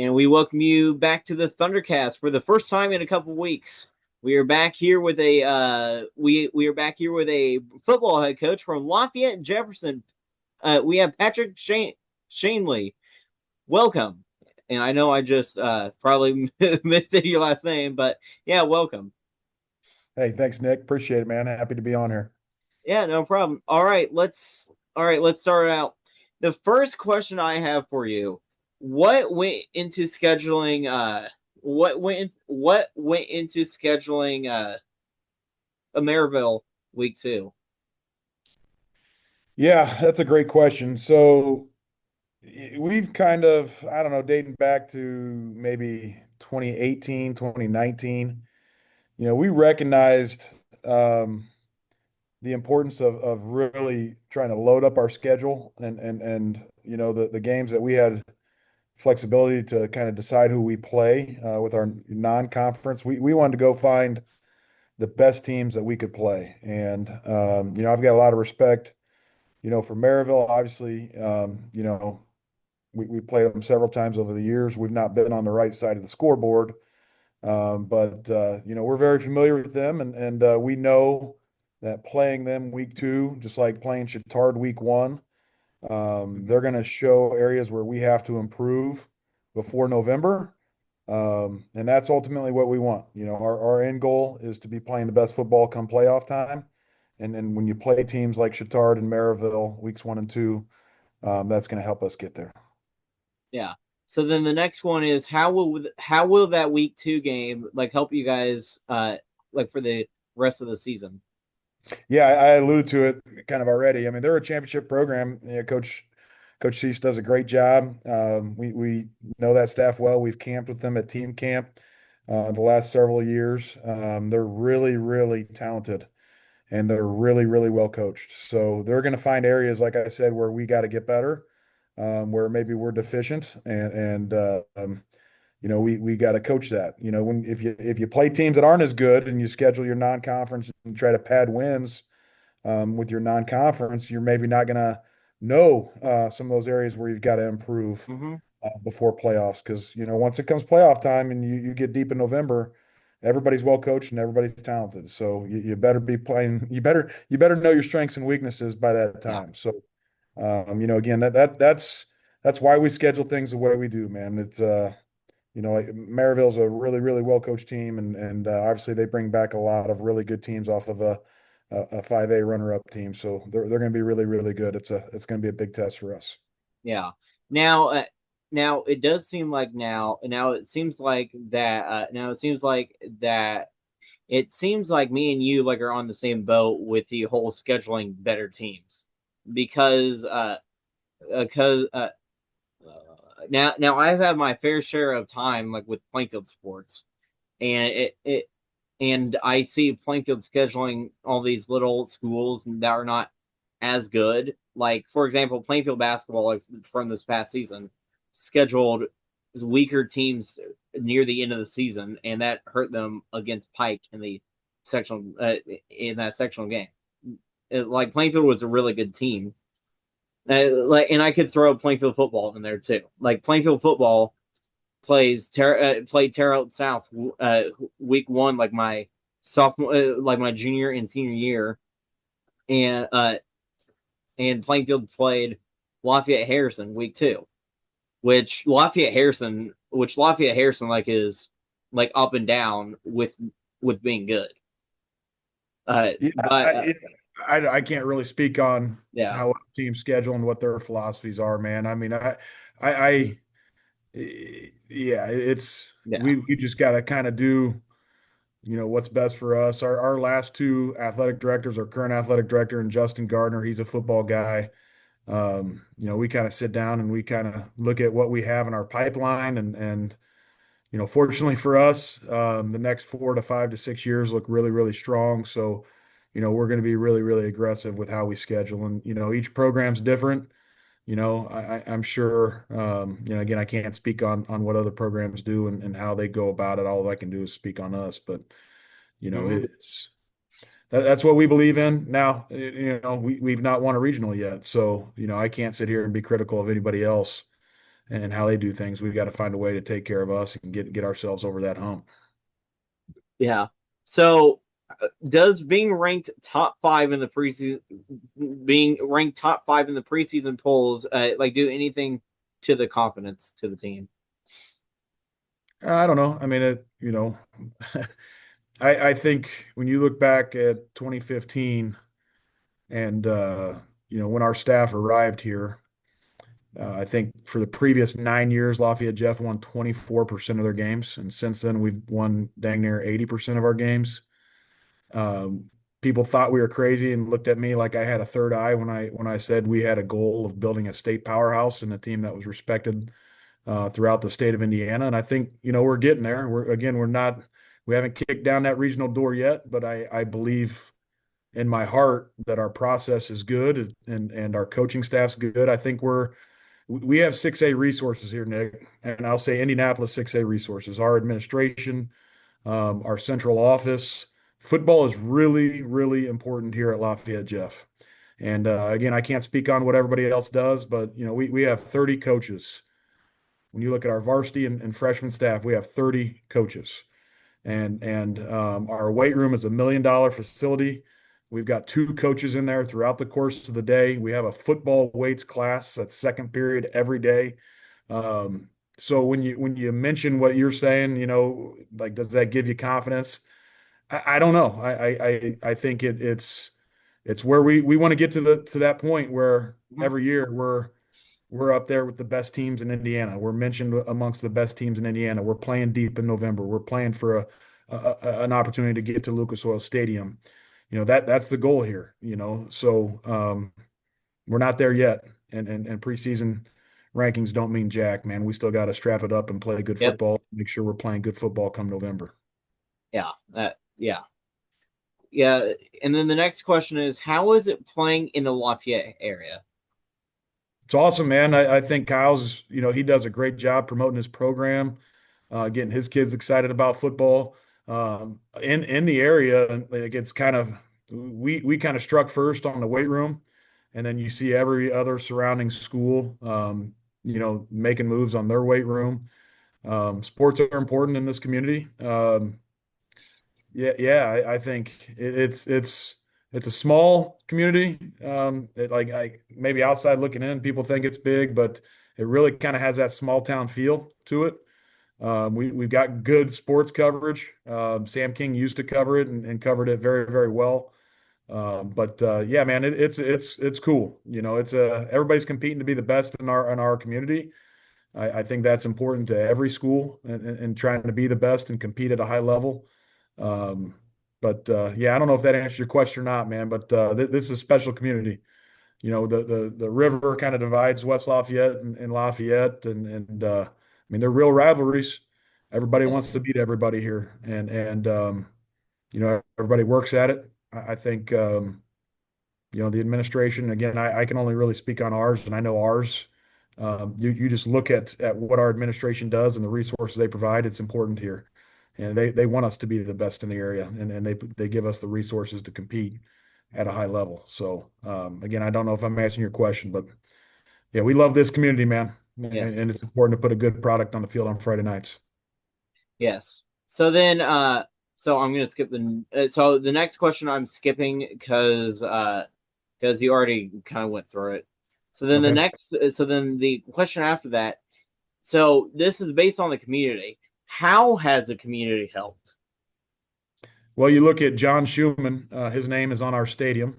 and we welcome you back to the Thundercast for the first time in a couple weeks. We are back here with we are back here with a football head coach from Lafayette and Jefferson. We have Patrick Shanley. Welcome. And I know I just probably missed your last name, but yeah, welcome. Hey, thanks, Nick. Appreciate it, man. Happy to be on here. Yeah, no problem. All right, let's start out. The first question I have for you: What went into scheduling? What went into scheduling a Maryville week two? Yeah, that's a great question. So we've kind of, I don't know, dating back to maybe 2018, 2019, we recognized um, the importance of really trying to load up our schedule and the games that we had flexibility to kind of decide who we play with our non-conference. We wanted to go find the best teams that we could play. And, I've got a lot of respect, for Maryville. Obviously, we played them several times over the years. We've not been on the right side of the scoreboard, but we're very familiar with them, and we know that playing them week two, just like playing Chittard week one, they're going to show areas where we have to improve before November. And that's ultimately what we want. Our end goal is to be playing the best football come playoff time. And then when you play teams like Chittard and Maryville weeks one and two, that's going to help us get there. Yeah. So then the next one is how will that week two game like help you guys like for the rest of the season? Yeah, I alluded to it kind of already. I mean, they're a championship program. Coach Cease does a great job. We know that staff well. We've camped with them at team camp the last several years. They're really, really talented, and they're really, really well coached. So they're going to find areas, like I said, where we got to get better, where maybe we're deficient, and we got to coach that. When if you play teams that aren't as good and you schedule your non-conference and try to pad wins with your non-conference, you're maybe not going to know some of those areas where you've got to improve Mm-hmm. before playoffs. Because once it comes playoff time and you get deep in November, everybody's well coached and everybody's talented. So you better be playing. You better know your strengths and weaknesses by that Yeah. time. So again, that's why we schedule things the way we do, man. It's like Maryville's a really, really well coached team, and obviously they bring back a lot of really good teams off of a 5A runner up team. So they're going to be really, really good. It's going to be a big test for us. Yeah. Now, now it does seem like now it seems like that now it seems like that it seems like me and you like are on the same boat with the whole scheduling better teams because because now I've had my fair share of time like with Plainfield sports and it and I see Plainfield scheduling all these little schools that are not as good. Like for example, Plainfield basketball, like from this past season, scheduled weaker teams near the end of the season, and that hurt them against Pike in the sectional in that sectional game. Like Plainfield was a really good team, and I could throw Plainfield football in there too. Like Plainfield football played Terre Haute South week one, like my sophomore, like my junior and senior year, and Plainfield played Lafayette Harrison week two, which Lafayette Harrison like is like up and down with being good. Yeah, But I can't really speak on yeah, how teams schedule and what their philosophies are, man. I mean, I yeah, it's yeah, we just got to kind of do what's best for us. Our last two athletic directors, our current athletic director and Justin Gardner, he's a football guy. We kind of sit down and we kind of look at what we have in our pipeline, and fortunately for us, the next 4 to 5 to 6 years look really, really strong. So, we're going to be really, really aggressive with how we schedule, and each program's different. I'm sure. Again, I can't speak on what other programs do and how they go about it. All I can do is speak on us, but mm-hmm. it's that's what we believe in. Now, we've not won a regional yet, so I can't sit here and be critical of anybody else and how they do things. We've got to find a way to take care of us and get ourselves over that hump. Yeah. So, does being ranked top five in the preseason polls, like do anything to the confidence to the team? I don't know. I mean, I think when you look back at 2015 and when our staff arrived here, I think for the previous 9 years, Lafayette Jeff won 24% of their games, and since then we've won dang near 80% of our games. Um, People thought we were crazy and looked at me like I had a third eye when I said we had a goal of building a state powerhouse and a team that was respected throughout the state of Indiana. And I think we're getting there. We haven't kicked down that regional door yet, but I believe in my heart that our process is good and our coaching staff's good. I think we have 6A resources here, Nick, and I'll say Indianapolis 6A resources. Our administration, our central office. Football is really, really important here at Lafayette, Jeff. And again, I can't speak on what everybody else does, but we have 30 coaches. When you look at our varsity and freshman staff, we have 30 coaches. And our weight room is $1 million facility. We've got two coaches in there throughout the course of the day. We have a football weights class that's second period every day. Um, so when you mention what you're saying, like does that give you confidence? I don't know. I think it's where we want to get to that point where Mhm. every year we're up there with the best teams in Indiana. We're mentioned amongst the best teams in Indiana. We're playing deep in November. We're playing for an opportunity to get to Lucas Oil Stadium. That's the goal here. So we're not there yet, and preseason rankings don't mean jack, man. We still got to strap it up and play good Yep. football. Make sure we're playing good football come November. Yeah. Yeah. Yeah. And then the next question is, how is it playing in the Lafayette area? It's awesome, man. I think Kyle's, he does a great job promoting his program, getting his kids excited about football. In the area, like it's kind of we kind of struck first on the weight room, and then you see every other surrounding school, making moves on their weight room. Sports are important in this community. Yeah, I think it's a small community. Like maybe outside looking in, people think it's big, but it really kind of has that small town feel to it. We've got good sports coverage. Sam King used to cover it and covered it very, very well. But yeah, man, it's cool. It's everybody's competing to be the best in our community. I think that's important to every school and trying to be the best and compete at a high level. Um, but yeah, I don't know if that answers your question or not, man. But this is a special community. The river kind of divides West Lafayette and Lafayette, and I mean they're real rivalries. Everybody wants Yes. to beat everybody here, and everybody works at it. I think the administration, again, I can only really speak on ours, and I know ours. You just look at what our administration does and the resources they provide. It's important here, and they want us to be the best in the area, and they give us the resources to compete at a high level. So again, I don't know if I'm answering your question, but yeah, we love this community, man, Yes. and it's important to put a good product on the field on Friday nights. Yes. So then, so I'm gonna skip so the next question I'm skipping because you already kind of went through it. Okay. So then the question after that. So this is based on the community. How has the community helped? Well, you look at John Schumann. His name is on our stadium.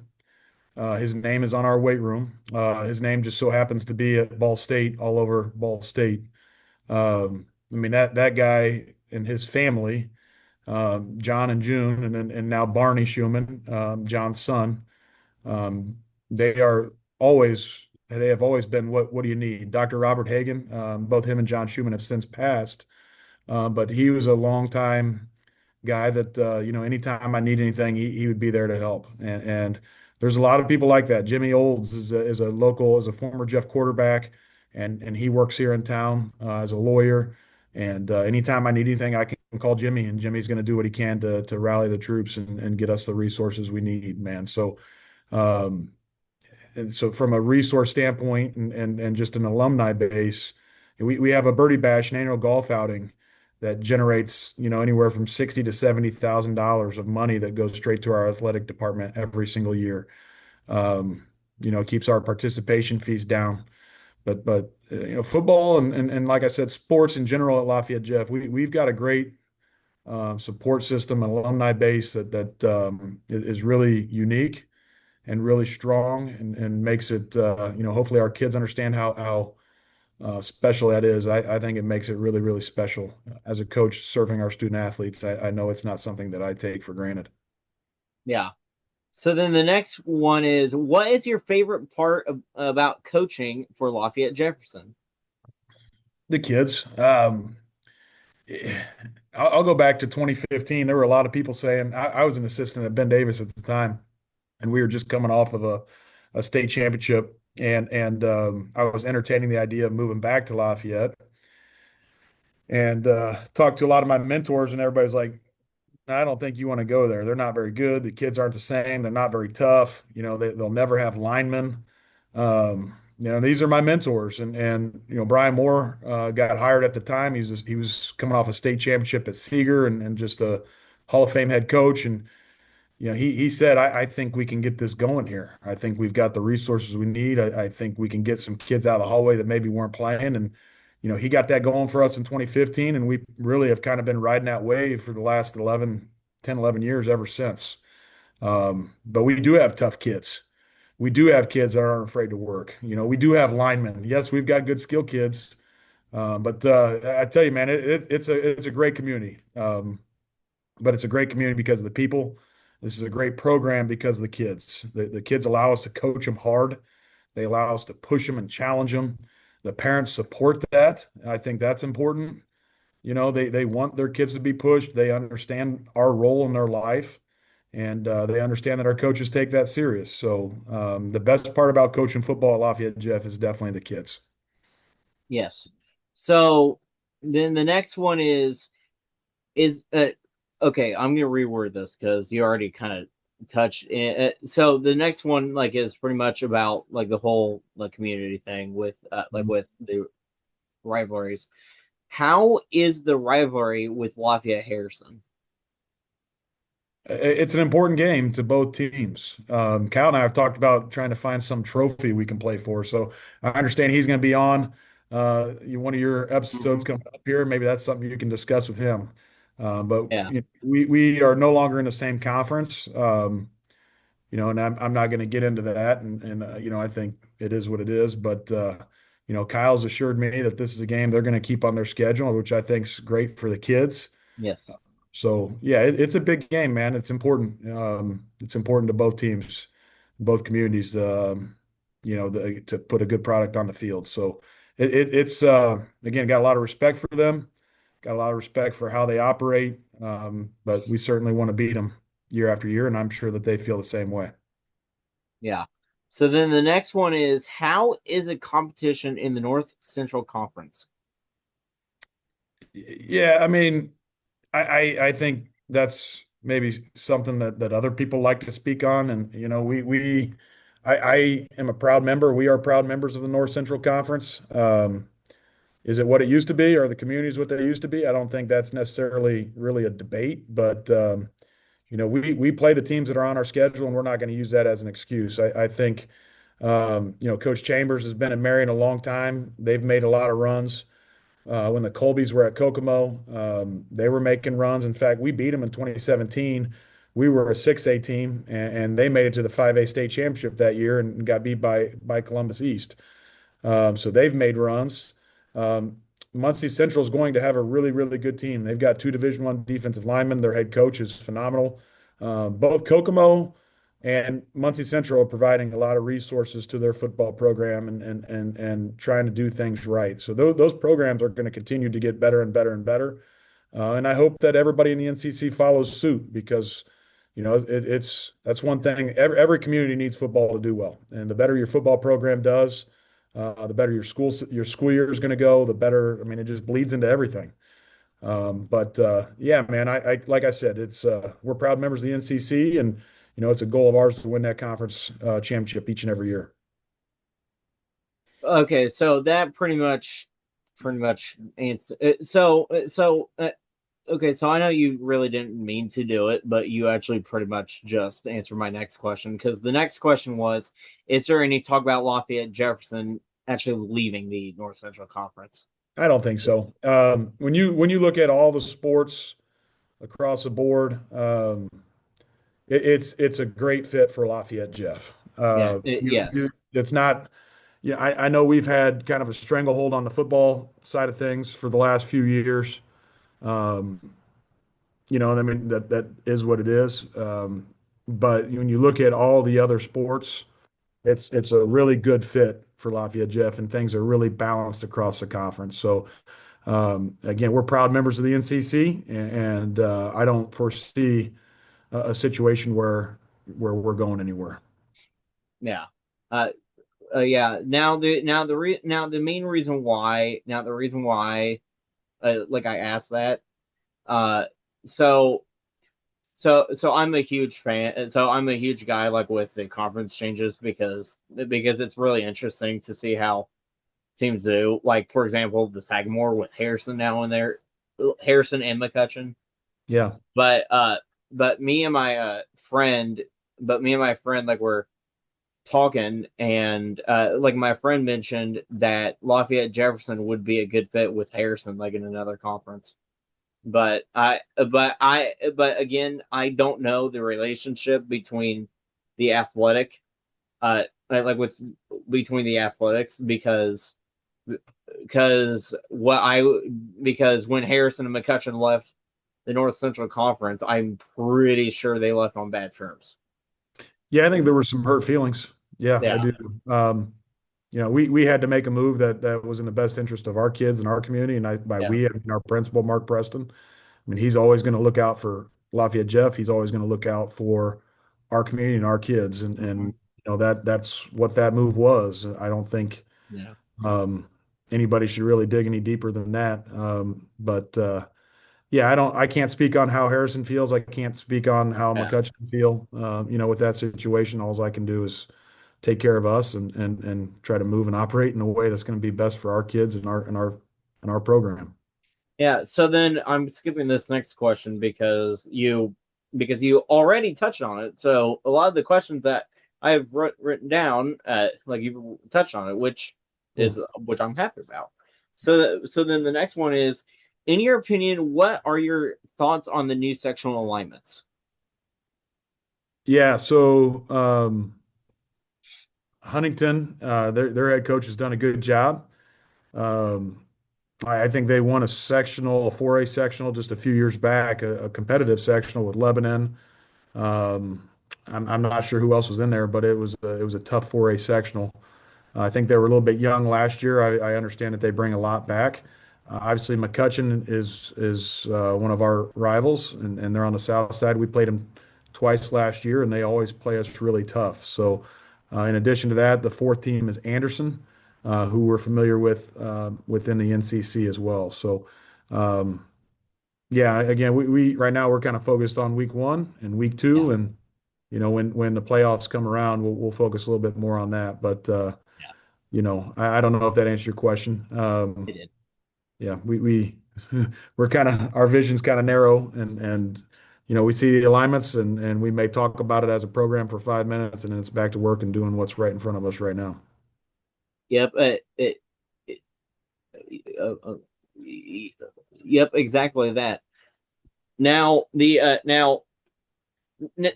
His name is on our weight room. His name just so happens to be at Ball State, all over Ball State. I mean that guy and his family, John and June, and now Barney Schumann, John's son. Um, they are they have always been what do you need? Dr. Robert Hagan, both him and John Schumann have since passed, but he was a long time guy that anytime I need anything, he would be there to help. And there's a lot of people like that. Jimmy Olds is a former Jeff quarterback, and he works here in town as a lawyer. And anytime I need anything, I can call Jimmy, and Jimmy's going to do what he can to rally the troops and get us the resources we need, man. Um, and so from a resource standpoint and just an alumni base, we have a birdie bash, an annual golf outing that generates, anywhere from 60 to $70,000 of money that goes straight to our athletic department every single year. Um, keeps our participation fees down. But football and like I said, sports in general at Lafayette, Jeff, we've got a great support system, an alumni base that is really unique and really strong, and makes it, hopefully our kids understand how special that is. I think it makes it really, really special. As a coach serving our student athletes, I know it's not something that I take for granted. Yeah. So then the next one is, what is your favorite part about coaching for Lafayette Jefferson? The kids. I'll go back to 2015. There were a lot of people saying I was an assistant at Ben Davis at the time, and we were just coming off of a state championship, and I was entertaining the idea of moving back to Lafayette, and talked to a lot of my mentors, and everybody's like, I don't think you want to go there. They're not very good. The kids aren't the same. They're not very tough. They'll never have linemen. These are my mentors. And Brian Moore got hired at the time. He was coming off a state championship at Seeger, and just a Hall of Fame head coach. And he said, I think we can get this going here. I think we've got the resources we need. I think we can get some kids out of the hallway that maybe weren't playing. And he got that going for us in 2015, and we really have kind of been riding that wave for the last 10, 11 years ever since. But we do have tough kids. We do have kids that aren't afraid to work. We do have linemen. Yes, we've got good skill kids. But I tell you, man, it's a great community. But it's a great community because of the people. This is a great program because of the kids. The kids allow us to coach them hard. They allow us to push them and challenge them. The parents support that. I think that's important. They want their kids to be pushed. They understand our role in their life, and they understand that our coaches take that serious. So the best part about coaching football at Lafayette, Jeff, is definitely the kids. Yes. So then the next one is okay, I'm gonna reword this because you already kind of touched it. So the next one like is pretty much about like the whole like community thing with like with the rivalries. How is the rivalry with Lafayette Harrison? It's an important game to both teams. Cal and I have talked about trying to find some trophy we can play for. So I understand he's going to be on one of your episodes Mhm. coming up here. Maybe that's something you can discuss with him. But Yeah. we are no longer in the same conference. And I'm not going to get into that. And I think it is what it is. But Kyle's assured me that this is a game they're going to keep on their schedule, which I think is great for the kids. Yes. So yeah, it's a big game, man. It's important. It's important to both teams, both communities. To put a good product on the field. So it's again, got a lot of respect for them. Got a lot of respect for how they operate. But we certainly want to beat them year after year, and I'm sure that they feel the same way. Yeah. So then the next one is, how is a competition in the North Central Conference? Yeah, I mean, I think that's maybe something that other people like to speak on. And I am a proud member. We are proud members of the North Central Conference. Is it what it used to be? Are the communities what they used to be? I don't think that's necessarily really a debate, but we play the teams that are on our schedule, and we're not going to use that as an excuse. I think Coach Chambers has been at Marion a long time. They've made a lot of runs. When the Colbys were at Kokomo, they were making runs. In fact, we beat them in 2017. We were a 6A team, and they made it to the 5A state championship that year and got beat by Columbus East. So they've made runs. Um, Muncie Central is going to have a really, really good team. They've got two Division I defensive linemen. Their head coach is phenomenal. Both Kokomo and Muncie Central are providing a lot of resources to their football program, and trying to do things right. So those programs are going to continue to get better and better and better. And I hope that everybody in the NCC follows suit, because that's one thing. Every community needs football to do well, and the better your football program does, the better your school year is going to go. The better. I mean, it just bleeds into everything. But yeah, man, I like I said, it's we're proud members of the NCC, and it's a goal of ours to win that conference championship each and every year. Okay, so that pretty much pretty much answer. Okay, so I know you really didn't mean to do it, but you actually pretty much just answered my next question because the next question was, is there any talk about Lafayette Jefferson actually leaving the North Central Conference? I don't think so. When you look at all the sports across the board, it's a great fit for Lafayette Jeff. Yeah, yes, It's not. Yeah, I know we've had kind of a stranglehold on the football side of things for the last few years. Um, I mean that is what it is. But when you look at all the other sports, it's a really good fit for Lafayette Jeff, and things are really balanced across the conference. So again, we're proud members of the NCC, and I don't foresee a situation where we're going anywhere. yeah. Uh, yeah. Now the main reason why like I asked that uh so so I'm a huge fan. So I'm a huge guy like with the conference changes because it's really interesting to see how teams do. Like for example, the Sagamore with Harrison now in there, Harrison and McCutcheon. Yeah. But but me and my friend, but me and my friend like were talking, and like my friend mentioned that Lafayette Jefferson would be a good fit with Harrison, like in another conference. But again, I don't know the relationship between the athletic, like with between the athletics because what I because when Harrison and McCutcheon left the North Central Conference, I'm pretty sure they left on bad terms. Yeah, I think there were some hurt feelings. Yeah, I Yeah, do. We had to make a move that was in the best interest of our kids and our community, and by yeah, we, I mean our principal, Mark Preston. I mean, he's always going to look out for Lafayette Jeff. He's always going to look out for our community and our kids, and mhm, that's what that move was. I don't think yeah, um, anybody should really dig any deeper than that. But yeah, I can't speak on how Harrison feels. I can't speak on how yeah. McCutcheon feel. With that situation, all I can do is take care of us and try to move and operate in a way that's going to be best for our kids and our program. Yeah, so then I'm skipping this next question because you already touched on it. So a lot of the questions that I've written down, like you touched on it, Cool. which I'm happy about. So then the next one is, in your opinion, what are your thoughts on the new sectional alignments? Yeah, so Huntington, their head coach has done a good job. Um, I think they won a sectional, a 4A sectional just a few years back, a competitive sectional with Lebanon. Um, I'm not sure who else was in there, but it was a tough 4A sectional. I think they were a little bit young last year. I understand that they bring a lot back. Obviously, McCutcheon is one of our rivals, and they're on the south side. We played them twice last year, and they always play us really tough. So, in addition to that, the fourth team is Anderson, who we're familiar with within the NCC as well. So, um, yeah, again, we right now we're kind of focused on week one and week Yeah, two, and when the playoffs come around, we'll focus a little bit more on that. But yeah, I don't know if that answers your question. it did. Yeah, we we're kind of our vision's kind of narrow, and we see the alignments, and we may talk about it as a program for 5 minutes, and then it's back to work and doing what's right in front of us right now. Yep. It uh, uh, yep. Exactly that. Now the now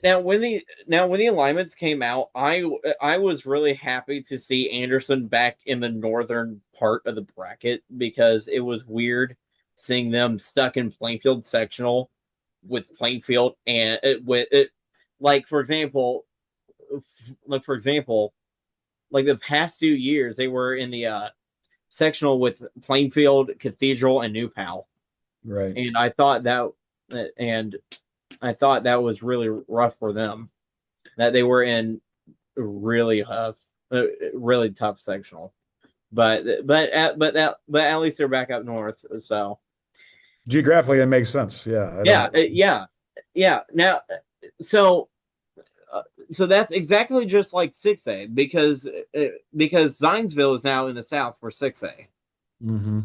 now when the alignments came out, I was really happy to see Anderson back in the northern part of the bracket because it was weird seeing them stuck in Plainfield sectional with Plainfield and with it, like for example, like for example, like the past 2 years they were in the sectional with Plainfield, Cathedral, and New Pal, Right. and and I thought that was really rough for them that they were in really tough, really tough sectional. But at least they're back up north. So Geographically, it makes sense. Yeah, I yeah, don't. yeah. Now, so uh, so that's exactly just like 6A because Zionsville is now in the south for 6A. Hmm.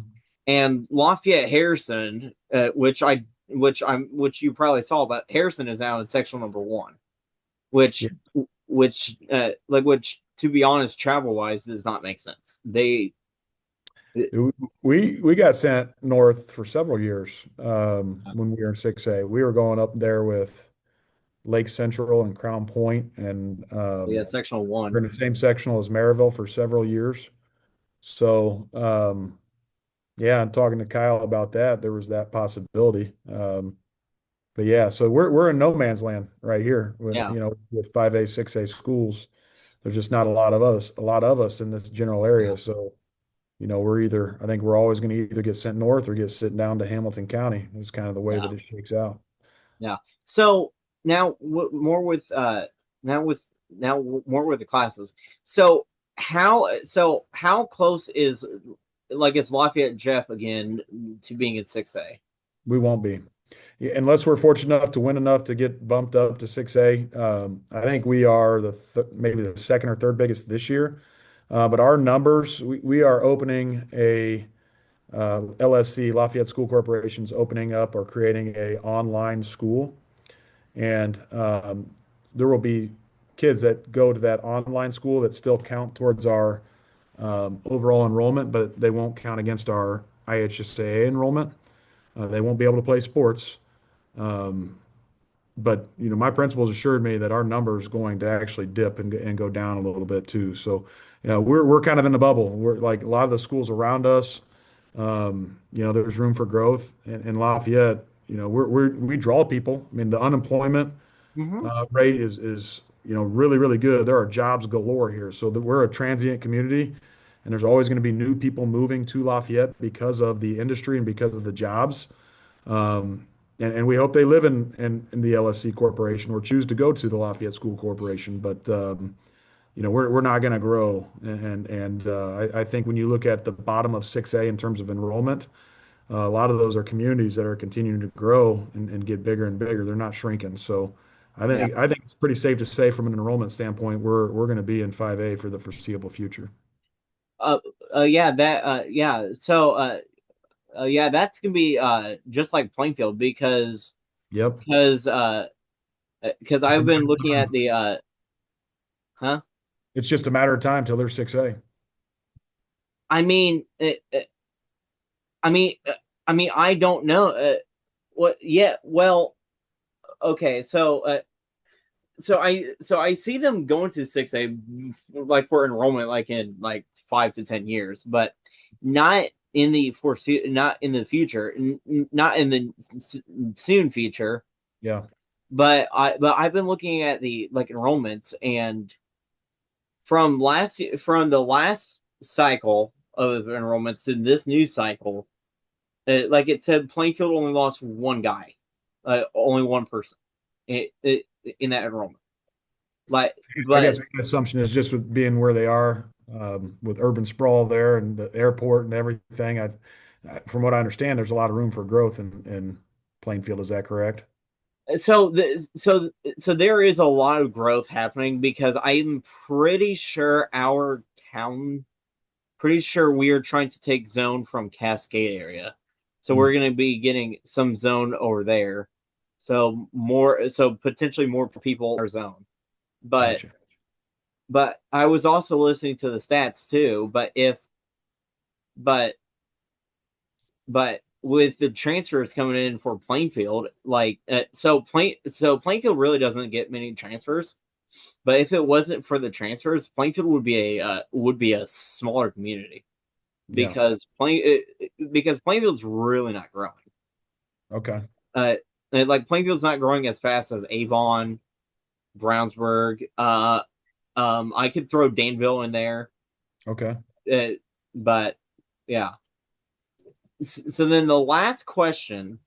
and Lafayette Harrison, which you probably saw, but Harrison is now in sectional number one, Yeah. which to be honest, travel wise does not make sense. They We got sent north for several years when we were in 6A. We were going up there with Lake Central and Crown Point, and yeah, sectional we're one. in the same sectional as Maryville for several years. So, yeah, and talking to Kyle about that, there was that possibility. But yeah, so we're in no man's land right here with Yeah, with 5A, 6A schools. There's just not a lot of us in this general yeah, area. So, I think we're always going to either get sent north or get sent down to Hamilton County. Is kind of the way yeah, that it shakes out. yeah. So now more with more with the classes. So how close is like it's Lafayette Jeff again to being in 6A? We won't be. Yeah, unless we're fortunate enough to win enough to get bumped up to 6A. I think we are maybe the second or third biggest this year. But our numbers, we are opening a LSC, Lafayette School Corporation's opening up or creating a online school. And there will be kids that go to that online school that still count towards our overall enrollment, but they won't count against our IHSAA enrollment. They won't be able to play sports. Um, but my principals assured me that our number is going to actually dip and go down a little bit too. So, we're kind of in the bubble. We're like a lot of the schools around us. There's room for growth in Lafayette. We draw people. I mean, the unemployment Mm-hmm. rate is really really good. There are jobs galore here. So that we're a transient community, and there's always going to be new people moving to Lafayette because of the industry and because of the jobs. And we hope they live in the LSC Corporation or choose to go to the Lafayette School Corporation. But we're not going to grow. I think when you look at the bottom of 6A in terms of enrollment, a lot of those are communities that are continuing to grow and get bigger and bigger. They're not shrinking. So Yeah. I think it's pretty safe to say from an enrollment standpoint, we're going to be in 5A for the foreseeable future. Uh, yeah, yeah, that's gonna be just like Plainfield Yep. because Just a I've matter been of looking at time. the huh? It's just a matter of time till they're 6A. I mean, I mean, I don't know. What? Yeah. Well, okay. So I see them going to 6A like for enrollment like in like 5 to 10 years, but not not in the future, not in the soon future. Yeah. But I've been looking at the like enrollments and from the last cycle of enrollments to this new cycle, like it said, Plainfield only lost one guy, only one person in that enrollment. Like, I guess but my assumption is just with being where they are, with urban sprawl there and the airport and everything. From what I understand, there's a lot of room for growth in Plainfield. Is that correct? so the, so there is a lot of growth happening because I'm pretty sure our town, pretty sure we are trying to take zone from Cascade area, so Hmm, we're going to be getting some zone over there. So potentially more people in our zone, but gotcha. I was also listening to the stats too. But but with the transfers coming in for Plainfield, like so Plainfield really doesn't get many transfers. But if it wasn't for the transfers, Plainfield would be a smaller community Yeah. because Plainfield's really not growing. Okay. Uh, like Plainfield's not growing as fast as Avon, Brownsburg. I could throw Danville in there, Okay. uh, but yeah. So then the last question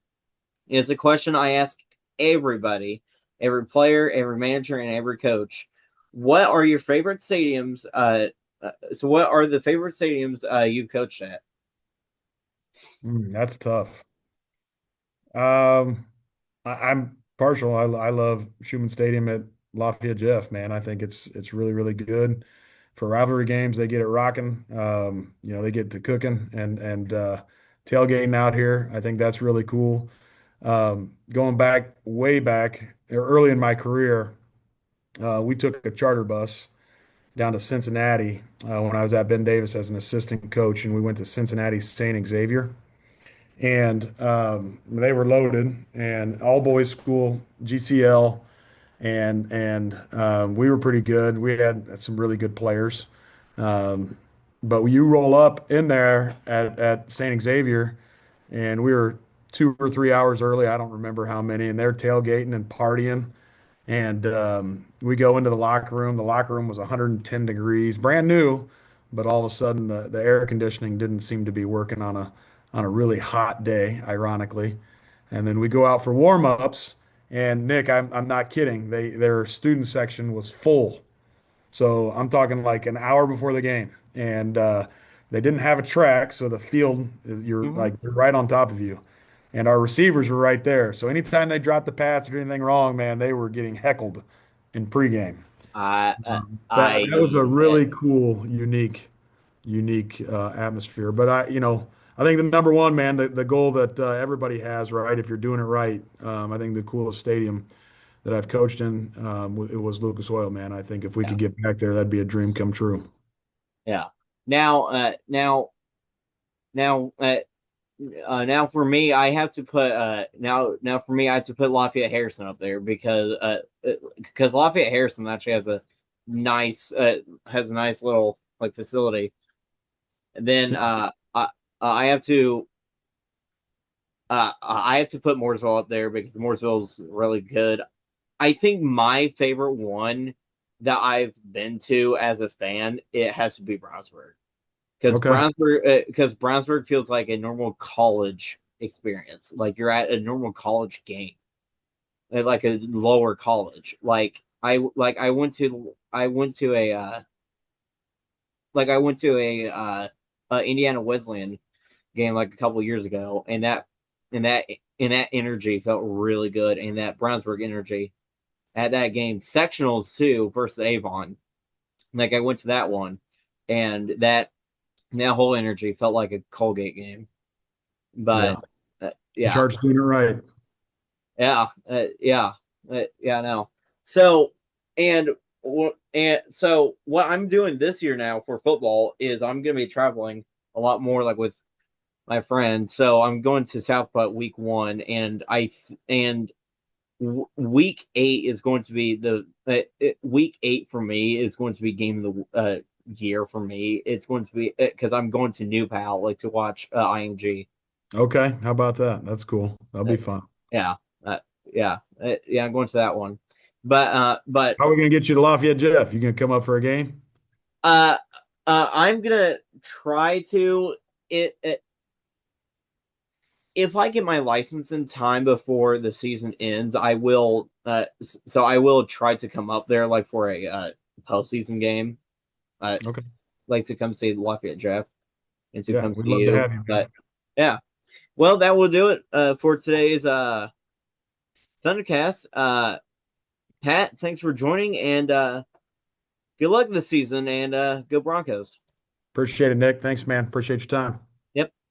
is a question I ask everybody, every player, every manager, and every coach. What are your favorite stadiums? So what are the favorite stadiums you coached at? That's tough. Um, I'm partial. I love Schumann Stadium at Lafayette Jeff, man. I think it's really, really good for rivalry games. They get it rocking. They get to cooking and tailgating out here. I think that's really cool. Going back way back early in my career, we took a charter bus down to Cincinnati when I was at Ben Davis as an assistant coach, and we went to Cincinnati St. Xavier, and they were loaded, and all boys school, GCL, and we were pretty good. We had some really good players, um, but you roll up in there at St. Xavier, and we were 2 or 3 hours early. I don't remember how many, and they're tailgating and partying. And we go into the locker room. The locker room was 110 degrees, brand new, but all of a sudden the air conditioning didn't seem to be working on a really hot day, ironically. And then we go out for warm-ups, and Nick, I'm not kidding. Their student section was full. So I'm talking like an hour before the game, and they didn't have a track, so the field you're Hmm. like you're right on top of you, and our receivers were right there. So anytime they dropped the pass or anything wrong, man, they were getting heckled in pregame. I That was a I really cool, unique atmosphere. But I think the number one, man, the goal that everybody has, right? If you're doing it right, I think the coolest stadium that I've coached in, it was Lucas Oil, man. I think if we yeah could get back there, that'd be a dream come true. yeah. Now now now for me, I have to put now for me I have to put Lafayette Harrison up there because Lafayette Harrison actually has a nice little like facility. And then I have to I have to put Mooresville up there because Mooresville's really good. I think my favorite one that I've been to as a fan, it has to be Brownsburg Okay. because Brownsburg feels like a normal college experience. Like you're at a normal college game, like a lower college. I went to a Indiana Wesleyan game like a couple of years ago, and that and that energy felt really good, and that Brownsburg energy at that game, sectionals too versus Avon. Like I went to that one, and that whole energy felt like a Colgate game. Yeah. But In yeah, charge of doing it right. yeah, no. So and so what I'm doing this year now for football is I'm going to be traveling a lot more, like with my friend. So I'm going to South Butt week one, and week eight is going to be week eight for me is going to be game of the year for me. It's going to be because I'm going to New Pal like to watch IMG. Okay. How about that? That's cool. That'll Uh, be fun. yeah, yeah. I'm going to that one, but How are we going to get you to Lafayette, Jeff? You going to come up for a game? uh, I'm gonna try to it if I get my license in time before the season ends, I will. So I will try to come up there like for a postseason game. Uh, Okay. like to come see Lafayette Jeff and to Yeah. come We'd see love to you. have you, man. But yeah, well, that will do it for today's Thundercast. Pat, thanks for joining, and good luck this season, and go Broncos. Appreciate it, Nick. Thanks, man. Appreciate your time. Yep.